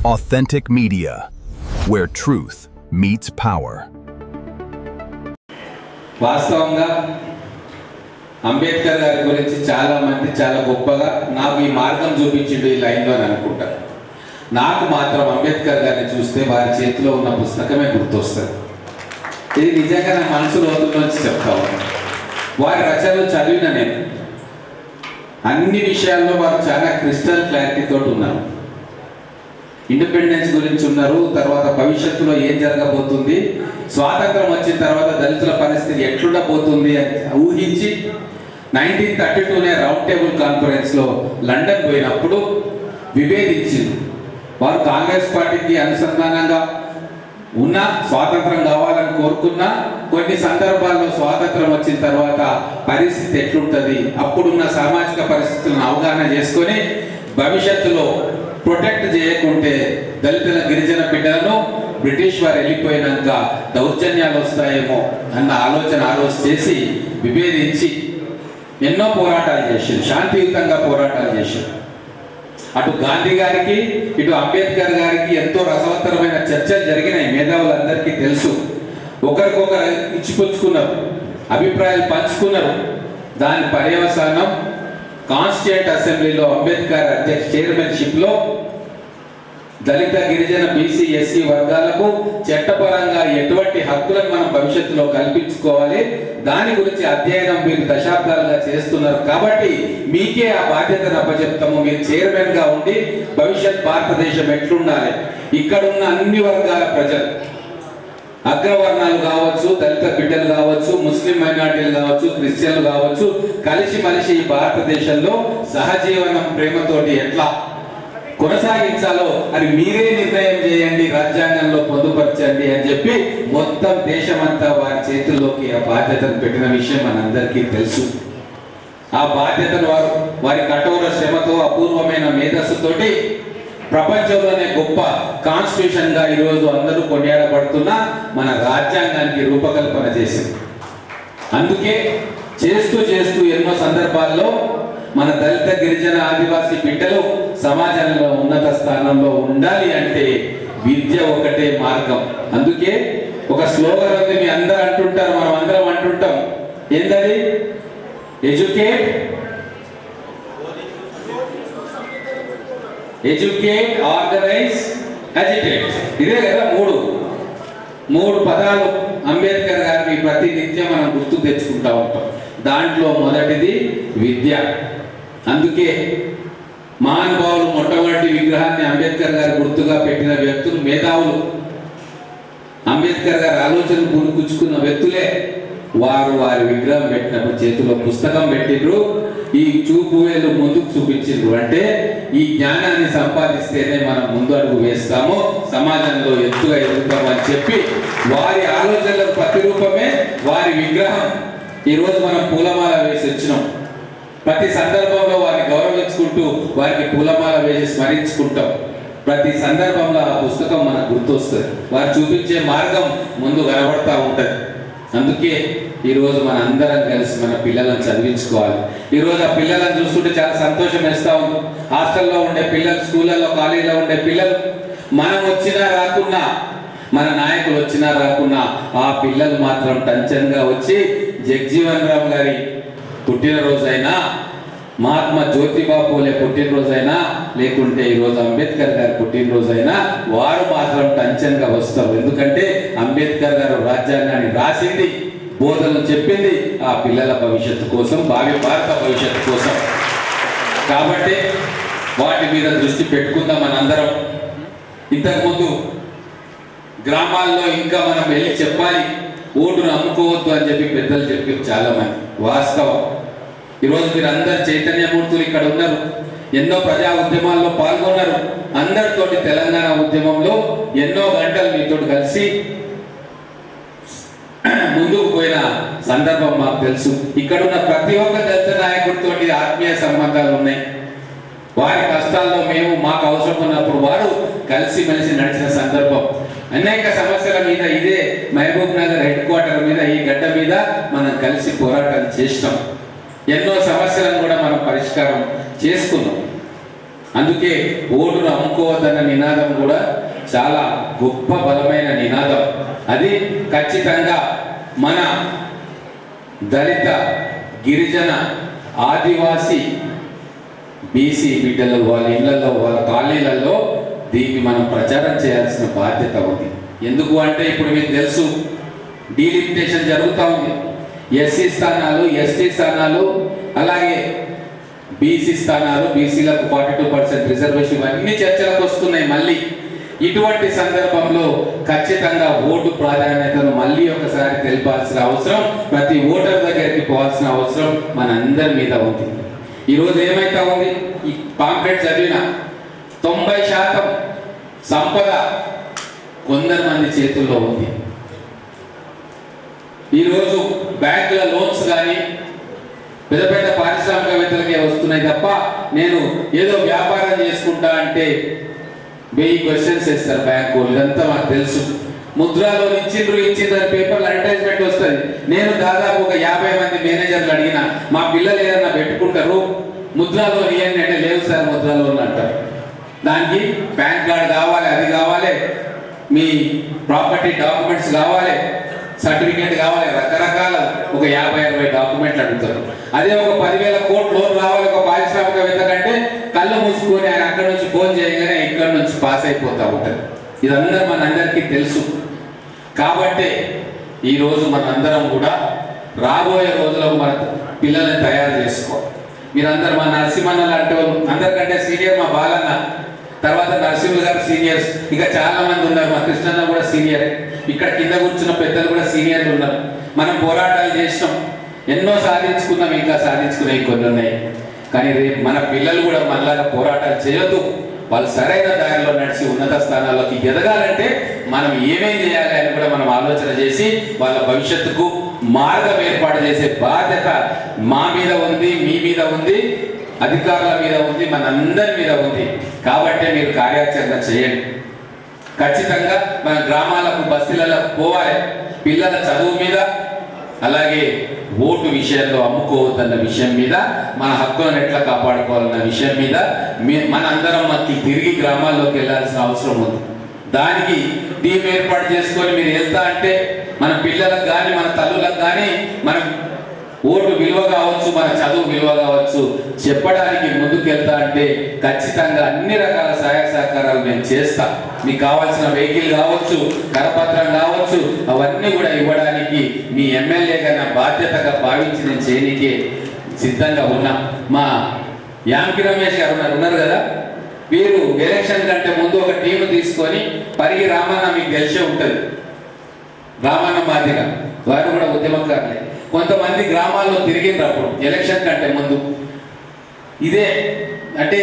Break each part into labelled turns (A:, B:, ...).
A: Authentic Media, where truth meets power.
B: వాస్తవంగా అంబేద్కర్ గారి గురించి చాలా మంది చాలా గొప్పగా నాకు ఈ మార్గం చూపించిండు ఈ లైన్లో అని అనుకుంటారు. నాకు మాత్రం అంబేద్కర్ గారిని చూస్తే వారి చేతిలో ఉన్న పుస్తకమే గుర్తొస్తుంది. ఇది నిజంగా నా మనసు లోతుల్లోంచి చెప్తా ఉన్నాను. వారి రచనలు చదివిన నేను అన్ని విషయాల్లో వారు చాలా క్రిస్టల్ క్లారిటీతో ఉన్నారు. ఇండిపెండెన్స్ గురించి ఉన్నారు, తర్వాత భవిష్యత్తులో ఏం జరగబోతుంది, స్వాతంత్రం వచ్చిన తర్వాత దళితుల పరిస్థితి ఎట్లుండబోతుంది అని ఊహించి 1932 రౌండ్ టేబుల్ కాన్ఫరెన్స్లో లండన్ పోయినప్పుడు విభేదించింది. వారు కాంగ్రెస్ పార్టీకి అనుసంధానంగా ఉన్న స్వాతంత్రం కావాలని కోరుకున్నా కొన్ని సందర్భాల్లో స్వాతంత్రం వచ్చిన తర్వాత పరిస్థితి ఎట్లుంటుంది, అప్పుడున్న సామాజిక పరిస్థితులను అవగాహన చేసుకొని భవిష్యత్తులో ప్రొటెక్ట్ చేయకుంటే దళితుల గిరిజన బిడ్డలను బ్రిటిష్ వారు వెళ్ళిపోయినాక దౌర్జన్యాలు వస్తాయేమో అన్న ఆలోచన చేసి విభేదించి ఎన్నో పోరాటాలు చేశారు, శాంతియుతంగా పోరాటాలు చేశారు. అటు గాంధీ గారికి ఇటు అంబేద్కర్ గారికి ఎంతో రసవత్తరమైన చర్చలు జరిగినాయి. మేధావులందరికీ తెలుసు. ఒకరికొకరు ఇచ్చిపుచ్చుకున్నారు, అభిప్రాయాలు పంచుకున్నారు. దాని పర్యవసానం కాన్స్టిట్యూయెంట్ అసెంబ్లీలో అంబేద్కర్ చైర్మన్షిప్లో దళిత గిరిజన బీసీ ఎస్సీ వర్గాలకు చట్టపరంగా ఎటువంటి హక్కులను మనం భవిష్యత్తులో కల్పించుకోవాలి, దాని గురించి అధ్యయనం మీరు దశాబ్దాలుగా చేస్తున్నారు కాబట్టి మీకే ఆ బాధ్యతను అప్పచెప్తాము. మీరు చైర్మన్ గా ఉండి భవిష్యత్ భారతదేశం ఎట్లుండాలి, ఇక్కడున్న అన్ని వర్గాల ప్రజలు, అగ్రవర్ణాలు కావచ్చు, దళిత బిడ్డలు కావచ్చు, ముస్లిం మైనార్టీలు కావచ్చు, క్రిస్టియన్లు కావచ్చు, కలిసి మలిసి ఈ భారతదేశంలో సహజీవనం ప్రేమతోటి ఎట్లా కొనసాగించాలో అది మీరే నిర్ణయం చేయండి, రాజ్యాంగంలో పొందుపరచండి అని చెప్పి మొత్తం దేశమంతా వారి చేతుల్లోకి ఆ బాధ్యతను పెట్టిన విషయం మనందరికీ తెలుసు. ఆ బాధ్యతను వారి కఠోర శ్రమతో అపూర్వమైన మేధస్సుతోటి ప్రపంచంలోనే గొప్ప కాన్స్టిట్యూషన్ గా ఈరోజు అందరూ కొనియాడబడుతున్న మన రాజ్యాంగానికి రూపకల్పన చేసింది. అందుకే చేస్తూ చేస్తూ ఎన్నో సందర్భాల్లో మన దళిత గిరిజన ఆదివాసీ బిడ్డలు సమాజంలో ఉన్నత స్థానంలో ఉండాలి అంటే విద్య ఒకటే మార్గం. అందుకే ఒక స్లోగన్ ఉంది, మీ అందరూ అంటుంటారు, మనం అందరం అంటుంటాం, ఏంటది? Educate, educate, organise, agitate. ఇదే కదా మూడు పదాలు అంబేద్కర్ గారిని ప్రతి నిత్యం మనం గుర్తు తెచ్చుకుంటా ఉంటాం. దాంట్లో మొదటిది విద్య. అందుకే మహానుభావులు మొట్టమొదటి విగ్రహాన్ని అంబేద్కర్ గారు గుర్తుగా పెట్టిన వ్యక్తులు మేధావులు, అంబేద్కర్ గారి ఆలోచనలు పూనుకుచ్చుకున్న వ్యక్తులే. వారి విగ్రహం పెట్టినప్పుడు చేతిలో పుస్తకం పెట్టిండ్రు, ఈ చూపు వేలు ముందుకు చూపించిండ్రు. అంటే ఈ జ్ఞానాన్ని సంపాదిస్తేనే మనం ముందు అడుగు వేస్తాము, సమాజంలో ఎత్తుగా ఎదుగుతాము అని చెప్పి వారి ఆలోచనలకు ప్రతిరూపమే వారి విగ్రహం. ఈరోజు మనం పూలమాల వేసి వచ్చినాం. ప్రతి సందర్భంలో వారిని గౌరవించుకుంటూ వారికి పూలమాల వేసి స్మరించుకుంటాం. ప్రతి సందర్భంలో ఆ పుస్తకం మనకు గుర్తొస్తుంది, వారు చూపించే మార్గం ముందు కనబడతా ఉంటుంది. అందుకే ఈరోజు మన అందరం కలిసి మన పిల్లలను చదివించుకోవాలి. ఈరోజు ఆ పిల్లలను చూస్తుంటే చాలా సంతోషం వేస్తూ ఉంది. హాస్టల్లో ఉండే పిల్లలు, స్కూళ్ళల్లో కాలేజీలో ఉండే పిల్లలు, మనం వచ్చినా రాకున్నా, మన నాయకులు వచ్చినా రాకున్నా, ఆ పిల్లలు మాత్రం టెన్షన్గా వచ్చి జగజీవన్ రామ్ గారి పుట్టినరోజైనా, మహాత్మా జ్యోతిబా పూలే పుట్టినరోజైనా, లేకుంటే ఈరోజు అంబేద్కర్ గారి పుట్టినరోజైనా వారు మాత్రం టెన్షన్గా వస్తారు. ఎందుకంటే అంబేద్కర్ గారు రాజ్యాంగాన్ని రాసింది, బోధనలు చెప్పింది ఆ పిల్లల భవిష్యత్తు కోసం, భావి భారత భవిష్యత్తు కోసం. కాబట్టి వాటి మీద దృష్టి పెట్టుకుందాం మనందరం. ఇంతకుముందు గ్రామాల్లో ఇంకా మనం వెళ్ళి చెప్పాలి, ఓటును అమ్ముకోవద్దు అని చెప్పి పెద్దలు చెప్పారు చాలా మంది. వాస్తవం. ఈరోజు మీరు అందరు చైతన్యమూర్తులు ఇక్కడ ఉన్నారు, ఎన్నో ప్రజా ఉద్యమాల్లో పాల్గొన్నారు. అందరితోటి తెలంగాణ ఉద్యమంలో ఎన్నో గంటలు మీతో కలిసి ముందుకు పోయిన సందర్భం మాకు తెలుసు. ఇక్కడున్న ప్రతి ఒక్క దళిత నాయకుడితో ఆత్మీయ సంబంధాలు ఉన్నాయి. వారి కష్టాల్లో మేము, మాకు అవసరం ఉన్నప్పుడు వారు కలిసిమెలిసి నడిచిన సందర్భం. అనేక సమస్యల మీద ఇదే మహబూబ్ నగర్ హెడ్ క్వార్టర్ మీద, ఈ గడ్డ మీద మనం కలిసి పోరాటం చేసినాం. ఎన్నో సమస్యలను కూడా మనం పరిష్కారం చేసుకున్నాం. అందుకే ఓటును అమ్ముకోవద్దన్న నినాదం కూడా చాలా గొప్ప బలమైన నినాదం. అది ఖచ్చితంగా మన దళిత, గిరిజన, ఆదివాసీ, బీసీ బిడ్డలు వాళ్ళ ఇళ్లలో, వాళ్ళ కాలనీలలో దీన్ని మనం ప్రచారం చేయాల్సిన బాధ్యత ఉంది. ఎందుకు అంటే ఇప్పుడు మీకు తెలుసు, డీలిమిటేషన్ జరుగుతూ ఉంది. ఎస్సీ స్థానాలు, ఎస్టీ స్థానాలు, అలాగే బీసీ స్థానాలు, బీసీలకు 42% రిజర్వేషన్, ఇవన్నీ చర్చలకు వస్తున్నాయి. మళ్ళీ ఇటువంటి సందర్భంలో ఖచ్చితంగా ఓటు ప్రాధాన్యతను మళ్ళీ ఒకసారి తెలిపాల్సిన అవసరం, ప్రతి ఓటర్ దగ్గరికి పోవాల్సిన అవసరం మనందరి మీద ఉంది. ఈరోజు ఏమైతా ఉంది, ఈ పాంప్లెట్ చదివిన 90% సంపద కొందరు మంది చేతుల్లో ఉంది. ఈరోజు బ్యాంకుల లోన్స్ కానీ పెద్ద పెద్ద పారిశ్రామికవేత్తలకే వస్తున్నాయి తప్ప, నేను ఏదో వ్యాపారం చేసుకుంటా అంటే 1000 క్వశ్చన్స్ వేస్తారు బ్యాంకు. ఇదంతా మాకు తెలుసు. ముద్రాలో ఇచ్చిండ్రు పేపర్లో అడ్వర్టైజ్మెంట్ వస్తుంది. నేను దాదాపు ఒక 50 మంది మేనేజర్లు అడిగిన, మా పిల్లలు ఏదన్నా పెట్టుకుంటారు ముద్రాలో ఇవ్వండి అంటే, లేవు సార్ ముద్రాలో అంటారు. దానికి పాన్ కార్డ్ కావాలి, అది కావాలి, మీ ప్రాపర్టీ డాక్యుమెంట్స్ కావాలి, సర్టిఫికేట్ కావాలి, రకరకాల ఒక 50-60 డాక్యుమెంట్లు అడుగుతారు. అదే ఒక 10,000 కోట్లు లోన్ రావాలి ఒక పారిశ్రామికవేత్త కంటే, కళ్ళు మూసుకొని ఆయన అక్కడి నుంచి ఫోన్ చేయగానే ఇక్కడ నుంచి పాస్ అయిపోతూ ఉంటారు. ఇదందరూ మనందరికీ తెలుసు. కాబట్టి ఈరోజు మనందరం కూడా రాబోయే రోజుల్లో మన పిల్లల్ని తయారు చేసుకోవాలి. మీరందరూ మా నరసింహన్న లాంటి అందరికంటే సీనియర్ మా బాలన్న, తర్వాత నరసింహులు గారు సీనియర్స్, ఇక చాలా మంది ఉన్నారు. మా కృష్ణన్న కూడా సీనియర్, ఇక్కడ కింద కూర్చున్న పెద్దలు కూడా సీనియర్లు ఉన్నారు. మనం పోరాటాలు చేసినాం, ఎన్నో సాధించుకున్నాం, ఇంకా సాధించుకునే కొన్ని ఉన్నాయి. కానీ రేపు మన పిల్లలు కూడా మనలాగా పోరాటాలు చేయొద్దు. వాళ్ళు సరైన దారిలో నడిచి ఉన్నత స్థానాల్లోకి ఎదగాలంటే మనం ఏమేం చేయాలి అని కూడా మనం ఆలోచన చేసి వాళ్ళ భవిష్యత్తుకు మార్గం ఏర్పాటు చేసే బాధ్యత మా మీద ఉంది, మీ మీద ఉంది, అధికారుల మీద ఉంది, మనందరి మీద ఉంది. కాబట్టి మీరు కార్యాచరణ చేయండి. ఖచ్చితంగా మన గ్రామాలకు, బస్తీలకు పోవాలి. పిల్లల చదువు మీద, అలాగే ఓటు విషయంలో అమ్ముకోవద్దన్న విషయం మీద, మన హక్కులను ఎట్లా కాపాడుకోవాలన్న విషయం మీద మనందరం తిరిగి గ్రామాల్లోకి వెళ్ళాల్సిన అవసరం ఉంది. దానికి టీం ఏర్పాటు చేసుకొని మీరు వెళ్తా అంటే మన పిల్లలకు కానీ, మన తల్లులకు కానీ, మనం ఓటు విలువ కావచ్చు, మన చదువు విలువ కావచ్చు చెప్పడానికి ముందుకు వెళ్తా అంటే ఖచ్చితంగా అన్ని రకాల సహాయ సహకారాలు నేను చేస్తా. మీకు కావాల్సిన వెహికల్ కావచ్చు, కరపత్రం కావచ్చు, అవన్నీ కూడా ఇవ్వడానికి మీ ఎమ్మెల్యేగా నా బాధ్యతగా భావించి నేను చేయనీకే సిద్ధంగా ఉన్నా. మా యాంకి రమేష్ గారు ఉన్నారు కదా, వీరు ఎలక్షన్ కంటే ముందు ఒక టీము తీసుకొని, పరిగి రామన్న మీకు తెలిసే ఉంటుంది, రామన్న మాదిగ వారు కూడా ఉద్యమకారులే, కొంతమంది గ్రామాల్లో తిరిగినప్పుడు ఎలక్షన్ కంటే ముందు ఇదే అంటే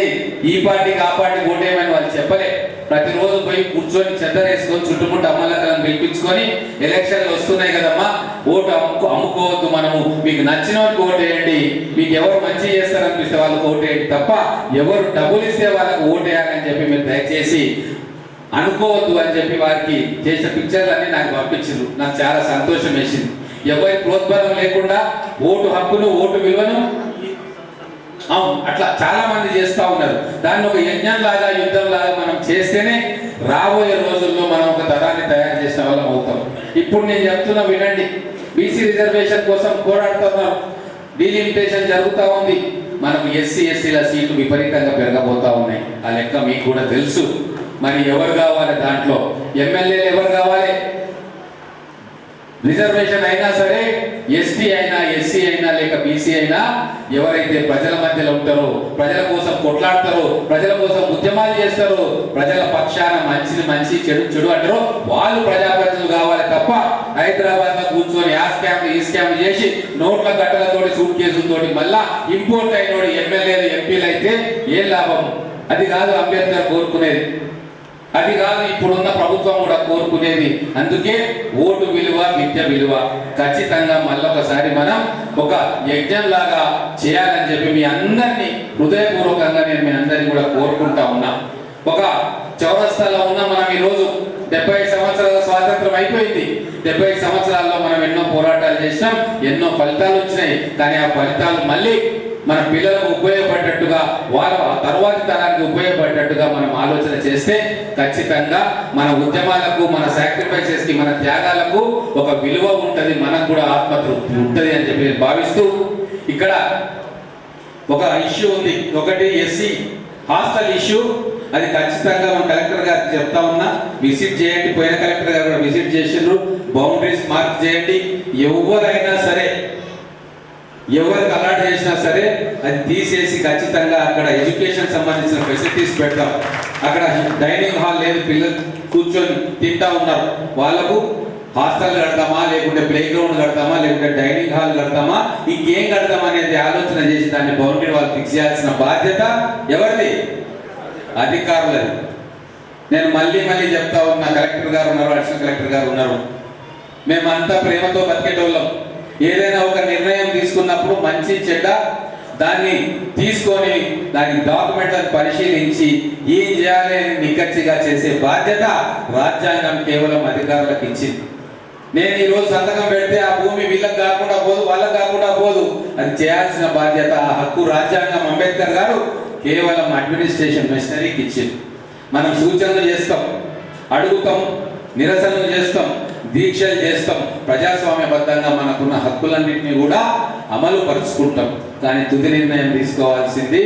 B: ఈ పార్టీకి ఆ పార్టీకి ఓటేయమని వాళ్ళు చెప్పలే. ప్రతిరోజు పోయి కూర్చొని చెద్దరేసుకొని చుట్టుముట్టు అమ్మలక్కలను పిలిపించుకొని, ఎలక్షన్లు వస్తున్నాయి కదమ్మా, ఓటు అమ్ముకోవద్దు, మనము మీకు నచ్చిన వాళ్ళకి ఓటేయండి, మీకు ఎవరు మంచి చేస్తారనిపిస్తే వాళ్ళకి ఓటేయండి తప్ప ఎవరు డబ్బులు ఇస్తే వాళ్ళకి ఓటేయాలని చెప్పి మీరు దయచేసి అనుకోవద్దు అని చెప్పి వారికి చేసిన పిక్చర్లన్నీ నాకు పంపించారు. నాకు చాలా సంతోషం వేసింది. ఎవరి ప్రోత్సాహం లేకుండా ఓటు హక్కును, ఓటు విలువను అట్లా చాలా మంది చేస్తూ ఉన్నారు. దాన్ని ఒక యజ్ఞం లాగా, యుద్ధం లాగా మనం చేస్తేనే రాబోయే రోజుల్లో మనం ఒక తరాన్ని తయారు చేసిన వాళ్ళం అవుతాం. ఇప్పుడు నేను చెప్తున్నా వినండి, బీసీ రిజర్వేషన్ కోసం పోరాడుతున్నాం, డీలిమిటేషన్ జరుగుతూ ఉంది. మనకు ఎస్సీల సీట్లు విపరీతంగా పెరగబోతా ఉన్నాయి. ఆ లెక్క మీకు కూడా తెలుసు. మరి ఎవరు కావాలి దాంట్లో? ఎమ్మెల్యేలు ఎవరు కావాలి? రిజర్వేషన్ అయినా సరే, ఎస్టీ అయినా, ఎస్సీ అయినా, లేక బీసీ అయినా, ఎవరైతే ప్రజల మధ్యలో ఉంటారో, ప్రజల కోసం కొట్లాడతారో, ప్రజల కోసం ఉద్యమాలు చేస్తారో, ప్రజల పక్షాన మంచిని మంచి, చెడు చెడు అంటారో వాళ్ళు ప్రజాప్రతినిధులు కావాలి తప్ప హైదరాబాద్ లో కూర్చొని ఆ స్కామ్ ఈ స్కామ్ చేసి నోట్ల గట్టలతోటి, సూట్ కేసులతోటి మళ్ళా ఇంపోర్ట్ అయినోడు ఎమ్మెల్యేలు, ఎంపీలు అయితే ఏం లాభం? అది కాదు అంబేద్కర్ కోరుకునేది, అది కాదు ఇప్పుడున్న ప్రభుత్వం కూడా కోరుకునేది. అందుకే ఓటు విలువ, విద్య విలువ ఖచ్చితంగా మళ్ళొకసారి మనం ఒక యజ్ఞం లాగా చేయాలని చెప్పి మీ అందరినీ హృదయపూర్వకంగా నేను మీ అందరినీ కూడా కోరుకుంటా ఉన్నా. ఒక చౌరస్తాలో ఉన్న మనం ఈరోజు 75 సంవత్సరాల స్వాతంత్రం అయిపోయింది. 75 సంవత్సరాల్లో మనం ఎన్నో పోరాటాలు చేసినాం, ఎన్నో ఫలితాలు వచ్చినాయి. కానీ ఆ ఫలితాలు మళ్ళీ మన పిల్లలకు ఉపయోగపడేటట్టుగా వాళ్ళ తర్వాతి తరానికి ఉపయోగపడేటట్టుగా మనం ఆలోచన చేస్తే ఖచ్చితంగా మన ఉద్యమాలకు, మన సాక్రిఫైసెస్కి, మన త్యాగాలకు ఒక విలువ ఉంటుంది, మనకు కూడా ఆత్మతృప్తి ఉంటుంది అని చెప్పి భావిస్తూ ఇక్కడ ఒక ఇష్యూ ఉంది. ఒకటి ఎస్సీ హాస్టల్ ఇష్యూ. అది ఖచ్చితంగా మన కలెక్టర్ గారికి చెప్తా ఉన్నా, విజిట్ చేయండి. పోయిన కలెక్టర్ గారు కూడా విజిట్ చేసిండ్రు. బౌండరీస్ మార్క్ చేయండి. ఎవరైనా సరే, ఎవరికి అలాట్ చేసినా సరే అది తీసేసి ఖచ్చితంగా అక్కడ ఎడ్యుకేషన్ సంబంధించిన ఫెసిలిటీస్ పెడతాం. అక్కడ డైనింగ్ హాల్ లేదు, పిల్లలు కూర్చొని తింటా ఉన్నారు, వాళ్ళకు హాస్టల్ కడతామా, లేకుంటే ప్లే గ్రౌండ్ కడతామా, లేకుంటే డైనింగ్ హాల్ కడతామా, ఇంకేం కడతామా అనేది ఆలోచన చేసి దాన్ని బౌండరీ వాళ్ళు ఫిక్స్ చేయాల్సిన బాధ్యత ఎవరిది? అధికారులది. నేను మళ్ళీ చెప్తా ఉన్నా, కలెక్టర్ గారు ఉన్నారు, అడిషనల్ కలెక్టర్ గారు ఉన్నారు, మేమంతా ప్రేమతో బతికేటోళ్ళం. ఏదైనా ఒక నిర్ణయం తీసుకున్నప్పుడు మంచి చెడ్డ దాన్ని తీసుకొని దాని డాక్యుమెంట్లను పరిశీలించి ఏం చేయాలి అని నిక్కచ్చిగా చేసే బాధ్యత రాజ్యాంగం కేవలం అధికారులకు ఇచ్చింది. నేను ఈరోజు సంతకం పెడితే ఆ భూమి వీళ్ళకి కాకుండా పోదు, వాళ్ళకి కాకుండా పోదు, అది చేయాల్సిన బాధ్యత, ఆ హక్కు రాజ్యాంగం అంబేద్కర్ గారు కేవలం అడ్మినిస్ట్రేషన్ మెషనరీకి ఇచ్చింది. మనం సూచనలు చేస్తాం, అడుగుతాం, నిరసనలు చేస్తాం, దీక్షలు చేస్తాం, ప్రజాస్వామ్యబద్ధంగా మనకున్న హక్కులన్నింటినీ కూడా అమలు పరుచుకుంటాం. కానీ తుది నిర్ణయం తీసుకోవాల్సింది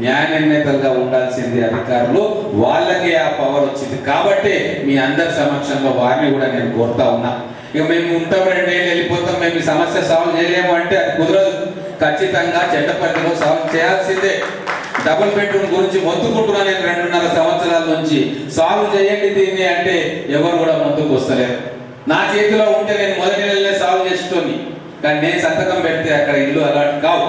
B: న్యాయ నిర్ణేతలుగా ఉండాల్సింది అధికారులు. వాళ్ళకే ఆ పవర్ వచ్చింది కాబట్టి మీ అందరి సమక్షంలో వారిని కూడా నేను కోరుతా ఉన్నా. ఇక మేము ఉంటాం, 2 ఏళ్ళు వెళ్ళిపోతాం, మేము ఈ సమస్య సాల్వ్ చేయలేము అంటే అది కుదరదు. ఖచ్చితంగా చట్ట పరిధిలో సాల్వ్ చేయాల్సిందే. డబుల్ బెడ్రూమ్ గురించి మొత్తుకుంటున్నా నేను 2.5 సంవత్సరాల నుంచి. సాల్వ్ చేయండి దీన్ని అంటే ఎవరు కూడా ముందుకు వస్తలేరు. నా చేతిలో ఉంటే నేను మొదటి నెలలే సాల్వ్ చేసేటోని, కానీ నేను సంతకం పెడితే అక్కడ ఇల్లు అలాట్ కావు.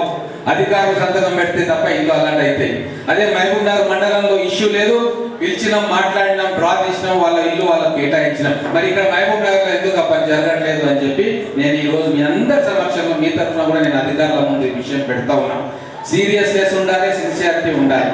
B: అధికారులు సంతకం పెడితే తప్ప ఇల్లు అలాట్ అవుతాయి. అదే మహబూబ్ నగర్ మండలంలో ఇష్యూ లేదు, పిలిచినాం, మాట్లాడినాం, డ్రా తీసినాం, వాళ్ళ ఇల్లు వాళ్ళకి కేటాయించినాం. మరి ఇక్కడ మహబూబ్ నగర్లో ఎందుకు పని జరగట్లేదు అని చెప్పి నేను ఈ రోజు మీ అందరి సమక్షంలో మీ తరఫున కూడా నేను అధికారుల ముందు ఈ విషయం పెడతా ఉన్నాను. సీరియస్నెస్ ఉండాలి, సిన్సియారిటీ ఉండాలి.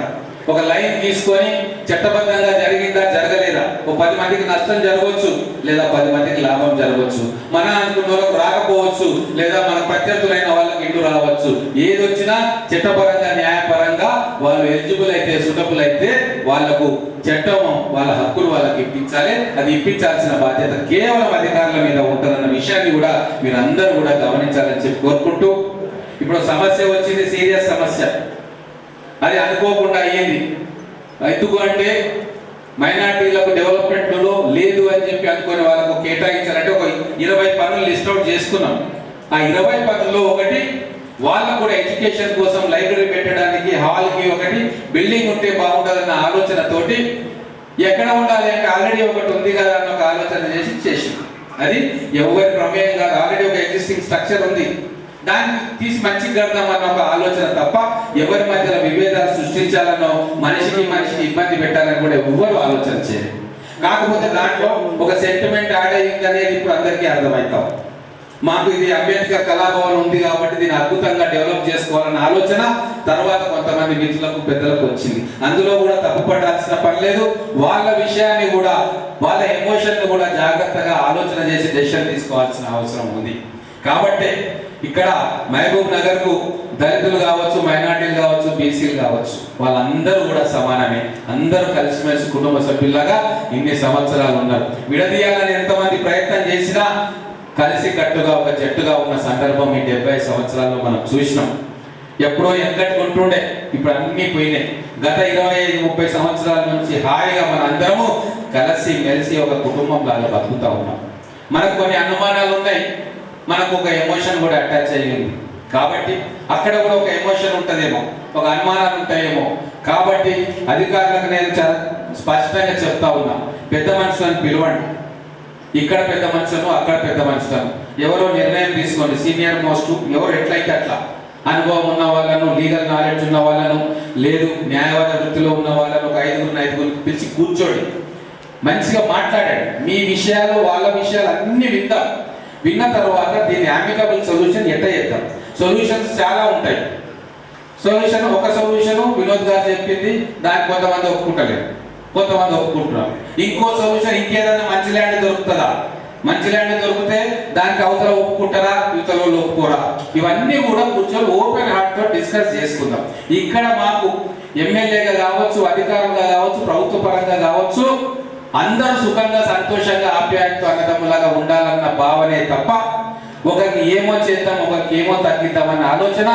B: ఒక లైన్ తీసుకొని చట్టబద్ధంగా జరిగిందా జరగలేదా, ఓ 10 మందికి నష్టం జరగవచ్చు, లేదా 10 మందికి లాభం జరగవచ్చు, మన అనుకున్న వాళ్ళకు రాకపోవచ్చు, లేదా మన ప్రత్యర్థులైన వాళ్ళకి ఇల్లు రావచ్చు. ఏది వచ్చినా చట్టపరంగా, న్యాయపరంగా వాళ్ళు ఎలిజిబుల్ అయితే, సూటబుల్ అయితే వాళ్ళకు చట్టం వాళ్ళ హక్కులు వాళ్ళకి ఇప్పించాలి. అది ఇప్పించాల్సిన బాధ్యత కేవలం అధికారుల మీద ఉంటుందన్న విషయాన్ని కూడా మీరు అందరూ కూడా గమనించాలని చెప్పి కోరుకుంటూ, ఇప్పుడు సమస్య వచ్చింది, సీరియస్ సమస్య, అది అనుకోకుండా అయ్యింది. ఎందుకు అంటే మైనార్టీలకు డెవలప్మెంట్లో లేదు అని చెప్పి అనుకునే వాళ్ళకు కేటాయించాలంటే ఒక 20 పనులు లిస్ట్ అవుట్ చేసుకున్నాం. ఆ 20 పనుల్లో ఒకటి వాళ్ళకు కూడా ఎడ్యుకేషన్ కోసం లైబ్రరీ పెట్టడానికి, హాల్కి ఒకటి బిల్డింగ్ ఉంటే బాగుంటుందన్న ఆలోచనతోటి ఎక్కడ ఉండాలి అంటే ఆల్రెడీ ఒకటి ఉంది కదా అన్న ఒక ఆలోచన చేసి అది ఎవరి ప్రమేయం కాదు, ఆల్రెడీ ఒక ఎగ్జిస్టింగ్ స్ట్రక్చర్ ఉంది, దాన్ని తీసి మంచిగా కడదామన్న ఒక ఆలోచన తప్ప ఎవరి మధ్యలో విభేదాలు సృష్టించాలనో, మనిషికి ఇబ్బంది పెట్టాలని కూడా ఎవ్వరు ఆలోచన చేయరు. కాకపోతే దాంట్లో ఒక సెంటిమెంట్ యాడ్ అయ్యింది అనేది ఇప్పుడు అందరికీ అర్థమవుతాం. మాకు ఇది అంబేద్కర్ కళాభవన్ ఉంది కాబట్టి దీన్ని అద్భుతంగా డెవలప్ చేసుకోవాలన్న ఆలోచన తర్వాత కొంతమంది మిత్రులకు, పెద్దలకు వచ్చింది. అందులో కూడా తప్పుపడాల్సిన పని లేదు. వాళ్ళ విషయాన్ని కూడా, వాళ్ళ ఎమోషన్ కూడా జాగ్రత్తగా ఆలోచన చేసి డెసిషన్ తీసుకోవాల్సిన అవసరం ఉంది. కాబట్టి ఇక్కడ మహబూబ్ నగర్ కు దళితులు కావచ్చు, మైనార్టీలు కావచ్చు, బీసీలు కావచ్చు, వాళ్ళందరూ కూడా సమానమే. అందరూ కలిసిమెలిసి కుటుంబ సభ్యులాగా ఇన్ని సంవత్సరాలు ఉన్నారు. విడదీయాలని ఎంతమంది ప్రయత్నం చేసినా కలిసి కట్టుగా ఒక జట్టుగా ఉన్న సందర్భం ఈ 70 సంవత్సరాల్లో మనం చూసినాం. ఎప్పుడో ఎక్కడికి ఉంటుండే, ఇప్పుడు అన్ని పోయినాయి. గత 25-30 సంవత్సరాల నుంచి హాయిగా మన అందరము కలిసి మెలిసి ఒక కుటుంబం లాగా బతుకుతా ఉన్నాం. మనకు కొన్ని అనుమానాలు ఉన్నాయి, మనకు ఒక ఎమోషన్ కూడా అటాచ్ అయ్యింది కాబట్టి అక్కడ కూడా ఒక ఎమోషన్ ఉంటుందేమో, ఒక అనుమానాలు ఉంటాయేమో. కాబట్టి అధికారులకు నేను చాలా స్పష్టంగా చెప్తా ఉన్నా, పెద్ద మనుషులను పిలవండి. ఇక్కడ పెద్ద మనుషులను, అక్కడ పెద్ద మనుషులను, ఎవరో నిర్ణయం తీసుకోండి. సీనియర్ మోస్ట్ ఎవరు ఎట్లయితే అట్లా, అనుభవం ఉన్న వాళ్ళను, లీగల్ నాలెడ్జ్ ఉన్న వాళ్ళను, లేదు న్యాయవాద వృత్తిలో ఉన్న వాళ్ళను ఒక 5 పిలిచి కూర్చోండి, మంచిగా మాట్లాడండి. మీ విషయాలు, వాళ్ళ విషయాలు అన్ని విందాం. విన్న తర్వాత దీన్ని అమికబుల్ సొల్యూషన్ ఎట్లా చేద్దాం. సొల్యూషన్స్ చాలా ఉంటాయి. ఒక సొల్యూషన్ వినోద్ గారు చెప్పింది, దానికి కొంతమంది ఒప్పుకుంటలేరు, కొంతమంది ఒప్పుకుంటున్నారు. ఇంకో సొల్యూషన్, ఇంకేదైనా మంచి ల్యాండ్ దొరుకుతుందా, మంచి ల్యాండ్ దొరికితే దానికి అవతల ఒప్పుకుంటారా, యువతలో ఒప్పుకోరా, ఇవన్నీ కూడా కూర్చొని ఓపెన్ హార్ట్ తో డిస్కస్ చేసుకుందాం. ఇక్కడ మాకు ఎమ్మెల్యేగా కావచ్చు, అధికారంగా కావచ్చు, ప్రభుత్వ పరంగా కావచ్చు, అందరూ సుఖంగా సంతోషంగా ఆప్యాయంతో అన్నదమ్ములాగా ఉండాలన్న భావనే తప్ప ఒకరికి ఏమో చేద్దాం ఒకరికి ఏమో తగ్గిద్దామన్న ఆలోచన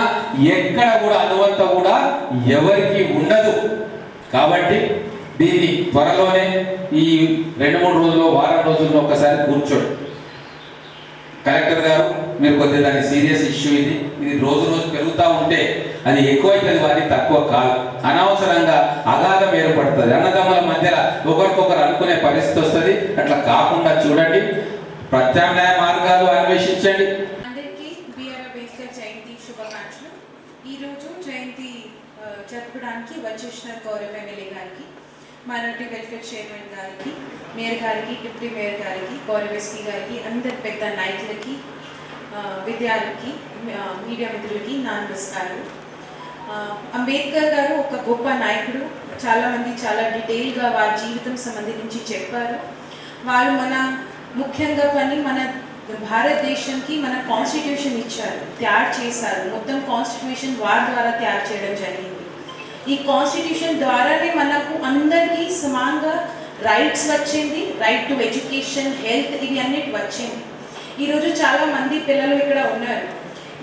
B: ఎక్కడ కూడా అనువంత కూడా ఎవరికి ఉండదు. కాబట్టి దీన్ని త్వరలోనే ఈ 2-3 రోజుల్లో, వారం రోజుల్లో ఒకసారి కూర్చోండి. కలెక్టర్ గారు, మీరు కొద్దిగా దాని సీరియస్ ఇష్యూ ఇది రోజు రోజు పెరుగుతూ ఉంటే అది ఎక్కువైతుంది, వారికి తక్కువ కాదు. అనవసరంగా అగాధం ఏర్పడుతుంది, అన్నదమ్ముల మధ్యలో ఒకరికొకరు అనుకునే పరిస్థితి వస్తుంది. అట్లా కాకుండా చూడండి, ప్రత్యామ్నాయ మార్గాలు అన్వేషించండి.
C: అందరికీ బిఆర్ అంబేద్కర్ జయంతి శుభాకాంక్షలు. ఈరోజు జయంతి జరపడానికి వచ్చేసిన గౌరవ ఎమ్మెల్యే గారికి, మైనారిటీ వెల్ఫేర్ చైర్మన్ గారికి, మేయర్ గారికి, డిప్యూటీ మేయర్ గారికి, గౌరవ ఎస్పీ గారికి, అందరి పెద్ద నాయకులకి, విద్యార్థులకి, మీడియా మిత్రులకి నా నమస్కారం. అంబేద్కర్ గారు ఒక గొప్ప నాయకుడు. చాలామంది చాలా డీటెయిల్గా వారి జీవితం సంబంధించి చెప్పారు. వారు ముఖ్యంగా మన భారతదేశానికి మన కాన్స్టిట్యూషన్ ఇచ్చారు, తయారు చేశారు. మొత్తం కాన్స్టిట్యూషన్ వారి ద్వారా తయారు చేయడం జరిగింది. ఈ కాన్స్టిట్యూషన్ ద్వారానే మనకు అందరికీ సమానంగా రైట్స్ వచ్చింది. రైట్ టు ఎడ్యుకేషన్, హెల్త్, ఇవి అన్నిటి వచ్చింది. ఈరోజు చాలా మంది పిల్లలు ఇక్కడ ఉన్నారు.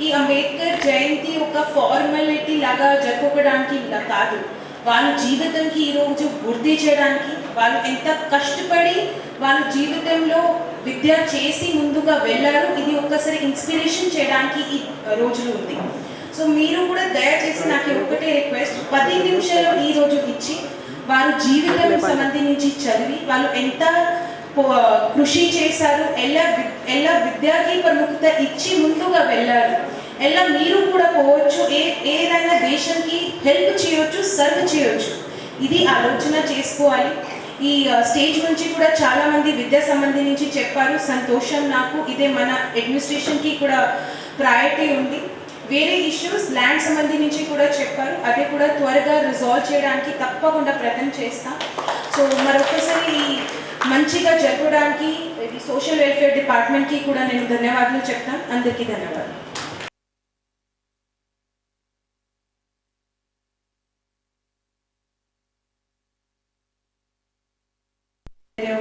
C: ఈ అంబేద్కర్ జయంతి ఒక ఫార్మాలిటీ లాగా జరుపుకోవడానికి కాదు, వాళ్ళ జీవితంకి ఈరోజు గుర్తు చేయడానికి, వాళ్ళు ఎంత కష్టపడి వాళ్ళ జీవితంలో విద్య చేసి ముందుగా వెళ్ళారు. ఇది ఒక్కసారి ఇన్స్పిరేషన్ చేయడానికి ఈ రోజులు ఉంది. సో మీరు కూడా దయచేసి నాకు ఒకటే రిక్వెస్ట్, 10 నిమిషాలు ఈ రోజు ఇచ్చి వారు జీవితం సంబంధించి చదివి వాళ్ళు ఎంత కృషి చేశారు, ఎలా విద్యకి ప్రముఖత ఇచ్చి ముందుగా వెళ్ళారు, ఎలా మీరు కూడా పోవచ్చు, ఏదైనా దేశానికి హెల్ప్ చేయొచ్చు, సర్వ్ చేయొచ్చు. ఇది ఆలోచన చేసుకోవాలి. ఈ స్టేజ్ నుంచి కూడా చాలా మంది విద్యా సంబంధించి చెప్పారు. సంతోషం నాకు. ఇదే మన అడ్మినిస్ట్రేషన్కి కూడా ప్రయారిటీ ఉంది. వేరే ఇష్యూస్ ల్యాండ్ సంబంధించి కూడా చెప్పారు, అదే కూడా త్వరగా రిజాల్వ్ చేయడానికి తప్పకుండా ప్రయత్నం చేస్తాం. సో మరొకసారి మంచిగా జరపడానికి సోషల్ వెల్ఫేర్ డిపార్ట్మెంట్కి కూడా నేను ధన్యవాదాలు చెప్తాను. అందరికీ ధన్యవాదాలు.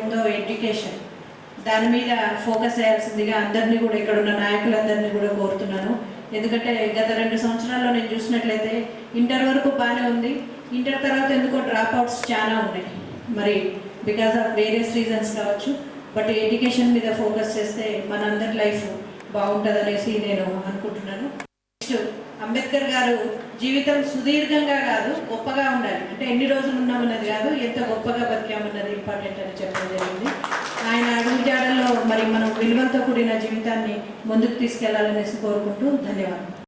D: ఉందో ఎడ్యుకేషన్, దాని మీద ఫోకస్ చేయాల్సిందిగా అందరినీ కూడా, ఇక్కడ ఉన్న నాయకులందరినీ కూడా కోరుతున్నాను. ఎందుకంటే గత 2 సంవత్సరాల్లో నేను చూసినట్లయితే ఇంటర్ వరకు బాగానే ఉంది, ఇంటర్ తర్వాత ఎందుకో డ్రాప్ అవుట్స్ చాలా ఉన్నాయి. మరి బికాస్ ఆఫ్ వేరియస్ రీజన్స్ కావచ్చు. బట్ ఎడ్యుకేషన్ మీద ఫోకస్ చేస్తే మనందరి లైఫ్ బాగుంటుంది అనేసి నేను అనుకుంటున్నాను. నెక్స్ట్, అంబేద్కర్ గారు జీవితం సుదీర్ఘంగా కాదు, గొప్పగా ఉండాలి. అంటే ఎన్ని రోజులు ఉన్నామన్నది కాదు, ఎంత గొప్పగా బతికామన్నది ఇంపార్టెంట్ అని చెప్పడం జరిగింది. ఆయన అడుగుజాడల్లో మరి మనం విలువలతో కూడిన జీవితాన్ని ముందుకు తీసుకెళ్లాలనేసి కోరుకుంటూ ధన్యవాదాలు.